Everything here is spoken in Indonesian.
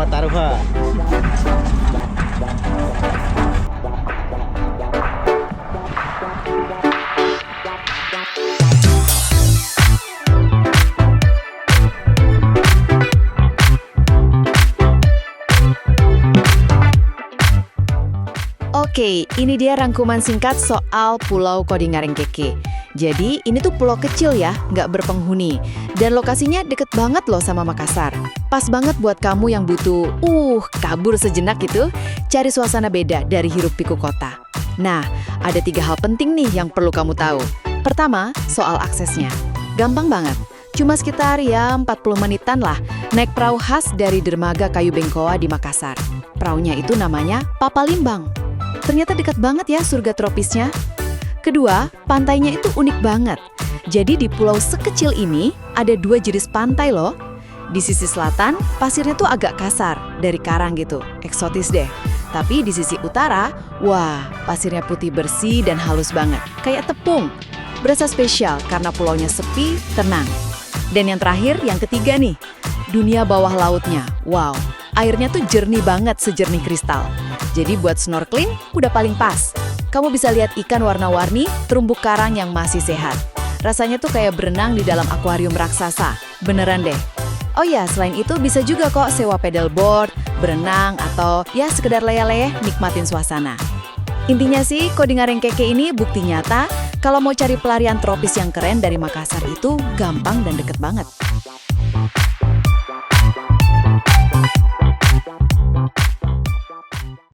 Selamat taruhan. Oke, ini dia rangkuman singkat soal Pulau Kodingarengkeke. Jadi, ini tuh pulau kecil ya, nggak berpenghuni. Dan lokasinya deket banget loh sama Makassar. Pas banget buat kamu yang butuh, kabur sejenak gitu, cari suasana beda dari hiruk-pikuk kota. Nah, ada 3 hal penting nih yang perlu kamu tahu. Pertama, soal aksesnya. Gampang banget. Cuma sekitar 40 menitan lah, naik perahu khas dari dermaga Kayu Bengkoa di Makassar. Perahunya itu namanya Papalimbang. Ternyata dekat banget ya surga tropisnya. Kedua, pantainya itu unik banget. Jadi di pulau sekecil ini ada 2 jenis pantai loh. Di sisi selatan, pasirnya tuh agak kasar, dari karang gitu, eksotis deh. Tapi di sisi utara, wah, pasirnya putih bersih dan halus banget, kayak tepung. Berasa spesial karena pulaunya sepi, tenang. Dan yang terakhir, yang ketiga nih, dunia bawah lautnya. Wow, airnya tuh jernih banget, sejernih kristal. Jadi buat snorkeling, udah paling pas. Kamu bisa lihat ikan warna-warni, terumbu karang yang masih sehat. Rasanya tuh kayak berenang di dalam akuarium raksasa. Beneran deh. Oh ya, selain itu bisa juga kok sewa paddleboard, berenang, atau ya sekedar leyeh-leyeh nikmatin suasana. Intinya sih, Kodingarengkeke ini bukti nyata kalau mau cari pelarian tropis yang keren dari Makassar itu gampang dan deket banget.